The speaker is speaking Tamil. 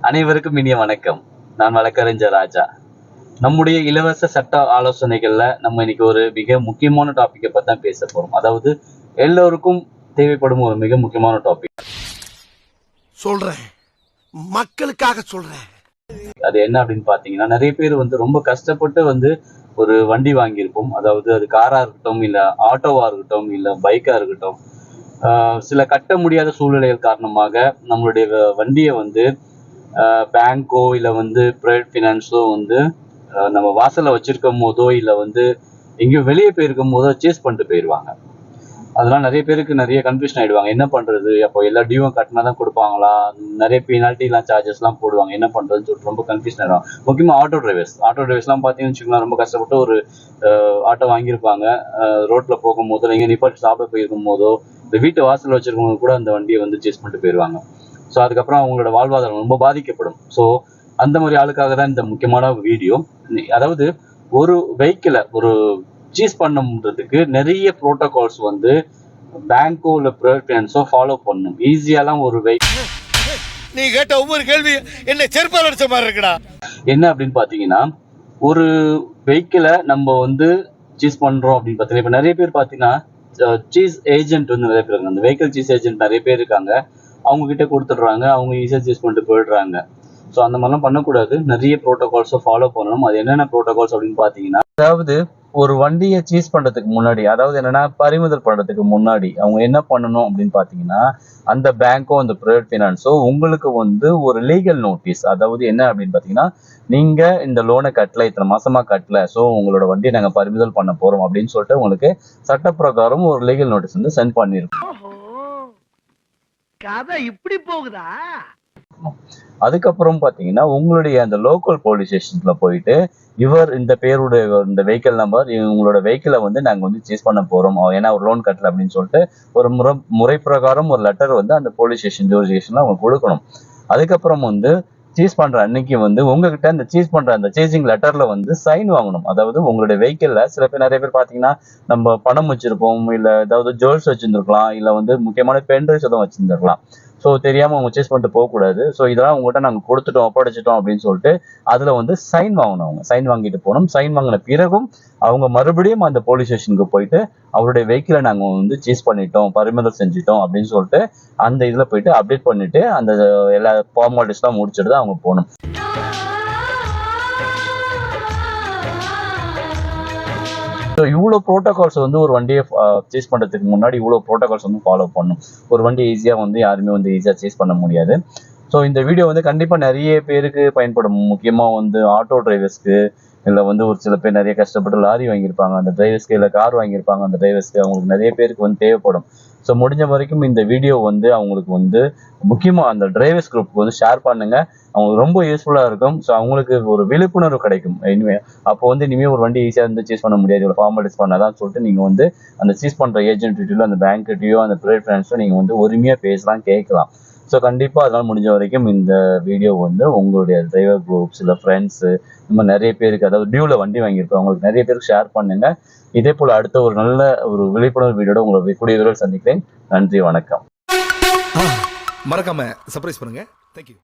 அனைவருக்கும் இனிய வணக்கம். நான் வழக்கறிஞர் ராஜா. நம்முடைய இலவச சட்ட ஆலோசனைகள்ல நம்ம இன்னைக்கு ஒரு மிக முக்கியமான டாபிக்கை பத்தி தான் பேச போறோம். அதாவது எல்லோருக்கும் தேவைப்படும் ஒரு மிக முக்கியமான டாபிக். சொல்றேன், மக்களுக்காக சொல்றேன். அது என்ன அப்படின்னு பாத்தீங்கன்னா, நிறைய பேர் ரொம்ப கஷ்டப்பட்டு ஒரு வண்டி வாங்கியிருப்போம். அதாவது அது காரா இருக்கட்டும், இல்ல ஆட்டோவா இருக்கட்டும், இல்ல பைக்கா இருக்கட்டும். சில கட்ட முடியாத சூழ்நிலைகள் காரணமாக நம்மளுடைய வண்டியை பேங்கோ இல்ல பிரைவேட் ஃபினான்ஸோ நம்ம வாசல்ல வச்சிருக்கும் போதோ இல்ல எங்கேயோ வெளியே போயிருக்கும் போதோ சேஸ் பண்ணிட்டு போயிடுவாங்க. அதனால நிறைய பேருக்கு நிறைய கன்ஃபியூஷன் ஆயிடுவாங்க. என்ன பண்றது, அப்போ எல்லா டியூவும் கட்டினா தான் கொடுப்பாங்களா, நிறைய பெனால்ட்டி எல்லாம் சார்ஜஸ் எல்லாம் போடுவாங்க, என்ன பண்றதுன்னு சொல்லிட்டு ரொம்ப கன்ஃபியூஷன் ஆயிடுவாங்க. முக்கியமா ஆட்டோ டிரைவர்ஸ் எல்லாம் பாத்தீங்கன்னு வச்சுக்கோங்களேன், ரொம்ப கஷ்டப்பட்டு ஒரு ஆட்டோ வாங்கியிருப்பாங்க. ரோட்ல போகும் போதோ எங்க நிப்பாட்டி சாப்பிட போயிருக்கும் போதோ இந்த வீட்டு வாசல் வச்சிருக்கவங்க கூட அந்த வண்டியை சேஸ் பண்ணிட்டு போயிடுவாங்க. ஸோ அதுக்கப்புறம் அவங்களோட வாழ்வாதாரம் ரொம்ப பாதிக்கப்படும். ஸோ அந்த மாதிரி ஆளுக்காக தான் இந்த முக்கியமான வீடியோ. அதாவது ஒரு வெஹிக்கிளை ஒரு சீஸ் பண்ணுறதுக்கு நிறைய ப்ரோட்டோகால்ஸ் பேங்கோ இல்லை பிரைவேட் ஃபினான்ஸோ ஃபாலோ பண்ணணும். ஈஸியாலாம் ஒரு நீ கேட்ட ஒவ்வொரு கேள்வி என்ன செருப்பால் அடிச்ச மாதிரி இருக்குடா. என்ன அப்படின்னு பார்த்தீங்கன்னா, ஒரு வெஹிக்கிளை நம்ம சீஸ் பண்ணுறோம் அப்படின்னு பார்த்தீங்கன்னா, இப்போ நிறைய பேர் பார்த்தீங்கன்னா சீஸ் ஏஜென்ட் நிறைய பேர் இருக்காங்க. அந்த வெஹிக்கிள் சீஸ் ஏஜென்ட் நிறைய பேர் இருக்காங்க. அவங்க கிட்ட கொடுத்துடுறாங்க, அவங்க ஈஸியாக சீஸ் பண்ணிட்டு போயிடுறாங்க. ஸோ அந்த மாதிரிலாம் பண்ணக்கூடாது. நிறைய ப்ரோட்டோகால்ஸை ஃபாலோ பண்ணணும். அது என்னென்ன ப்ரோட்டோகால்ஸ் அப்படின்னு பார்த்தீங்கன்னா, அதாவது ஒரு வண்டியை சீஸ் பண்ணுறதுக்கு முன்னாடி, அதாவது என்னன்னா பறிமுதல் பண்ணுறதுக்கு முன்னாடி அவங்க என்ன பண்ணணும் அப்படின்னு பார்த்தீங்கன்னா, அந்த பேங்கோ அந்த பிரைவேட் ஃபினான்ஸோ உங்களுக்கு ஒரு லீகல் நோட்டீஸ், அதாவது என்ன அப்படின்னு பார்த்தீங்கன்னா, நீங்க இந்த லோனை கட்டல, இத்தனை மாசமா கட்டல, ஸோ உங்களோட வண்டியை நாங்கள் பறிமுதல் பண்ண போறோம் அப்படின்னு சொல்லிட்டு உங்களுக்கு சட்டப்பிரகாரம் ஒரு லீகல் நோட்டீஸ் சென்ட் பண்ணிருக்கோம். கதை இப்படி போகுதா? அதுக்கப்புறம் பாத்தீங்கன்னா, உங்களுடைய அந்த லோக்கல் போலீஸ் ஸ்டேஷன்ல போயிட்டு இவர் இந்த பேருடைய இந்த வெஹிக்கிள் நம்பர், உங்களோட வெஹிக்கிளை நாங்க சீஸ் பண்ண போறோம், ஏன்னா ஒரு லோன் கட்டல அப்படின்னு சொல்லிட்டு ஒரு முறை பிரகாரம் ஒரு லெட்டர் அந்த போலீஸ் ஸ்டேஷன் ஜூரிஸ்டிக்ஷன்ல அவங்க கொடுக்கணும். அதுக்கப்புறம் சீஸ் பண்ற அன்னைக்கு உங்ககிட்ட அந்த சீஸ் பண்ற அந்த சேசிங் லெட்டர்ல சைன் வாங்கணும். அதாவது உங்களுடைய வெஹிக்கிள்ல சில பேர் நிறைய பேர் பாத்தீங்கன்னா, நம்ம பணம் வச்சிருப்போம், இல்ல ஏதாவது ஜுவல்ஸ் வச்சிருந்திருக்கலாம், இல்ல முக்கியமான பென்ட்ரைவ்ஸ் எதுவும் வச்சிருந்திருக்கலாம். ஸோ தெரியாம அவங்க சேஸ் பண்ணிட்டு போகக்கூடாது. ஸோ இதெல்லாம் உங்கள்கிட்ட நாங்கள் கொடுத்துட்டோம், ஒப்படைச்சிட்டோம் அப்படின்னு சொல்லிட்டு அதுல சைன் வாங்கணும். அவங்க சைன் வாங்கிட்டு போகணும். சைன் வாங்கின பிறகும் அவங்க மறுபடியும் அந்த போலீஸ் ஸ்டேஷனுக்கு போயிட்டு அவருடைய வெஹிக்கிளை நாங்கள் சீஸ் பண்ணிட்டோம், பறிமுதல் செஞ்சிட்டோம் அப்படின்னு சொல்லிட்டு அந்த இதுல போயிட்டு அப்டேட் பண்ணிட்டு அந்த எல்லா ஃபார்மாலிட்டிஸ்லாம் முடிச்சுட்டு தான் அவங்க போகணும். இவ்வளோ ப்ரோட்டோகால்ஸ் ஒரு வண்டியை சீஸ் பண்றதுக்கு முன்னாடி இவ்வளோ ப்ரோட்டோகால்ஸ் ஃபாலோ பண்ணணும். ஒரு வண்டியை ஈஸியா யாருமே ஈஸியா சீஸ் பண்ண முடியாது. ஸோ இந்த வீடியோ கண்டிப்பா நிறைய பேருக்கு பயன்படும். முக்கியமா ஆட்டோ டிரைவர்ஸ்க்கு, இல்லை ஒரு சில பேர் நிறைய கஷ்டப்பட்டு லாரி வாங்கியிருப்பாங்க அந்த டிரைவர்ஸ்க்கு, இல்லை கார் வாங்கியிருப்பாங்க அந்த டிரைவர்ஸ்க்கு, அவங்களுக்கு நிறைய பேருக்கு தேவைப்படும். ஸோ முடிஞ்ச வரைக்கும் இந்த வீடியோ அவங்களுக்கு முக்கியமாக அந்த டிரைவர்ஸ் குரூப் ஷேர் பண்ணுங்க. அவங்களுக்கு ரொம்ப யூஸ்ஃபுல்லாக இருக்கும். ஸோ அவங்களுக்கு ஒரு விழிப்புணர்வு கிடைக்கும். இனிமே அப்போ இனிமேல் ஒரு வண்டி ஈஸியாக சீஸ் பண்ண முடியாது, இவ்வளோ ஃபார்மாலிட்டிஸ் பண்ணாதான் சொல்லிட்டு நீங்கள் அந்த சீஸ் பண்ணுற ஏஜென்ட்கிட்டயோ அந்த பேங்க்கிட்டயோ அந்த பிரைவேட் ஃபினான்ஸோ நீங்கள் உரிமையாக பேசலாம், கேட்கலாம். ஸோ கண்டிப்பாக அதனால் முடிஞ்ச வரைக்கும் இந்த வீடியோ உங்களுடைய டிரைவர் குரூப்ஸ் இல்லை ஃப்ரெண்ட்ஸு இந்த மாதிரி நிறைய பேருக்கு, அதாவது டியூவில் வண்டி வாங்கியிருப்போம் அவங்களுக்கு நிறைய பேருக்கு ஷேர் பண்ணுங்க. இதே போல் அடுத்த ஒரு நல்ல ஒரு விழிப்புணர்வு வீடியோட உங்களை கூடிய விரைவில் சந்திக்கிறேன். நன்றி, வணக்கம். மறக்காம சர்ப்ரைஸ் பண்ணுங்க. தேங்க்யூ.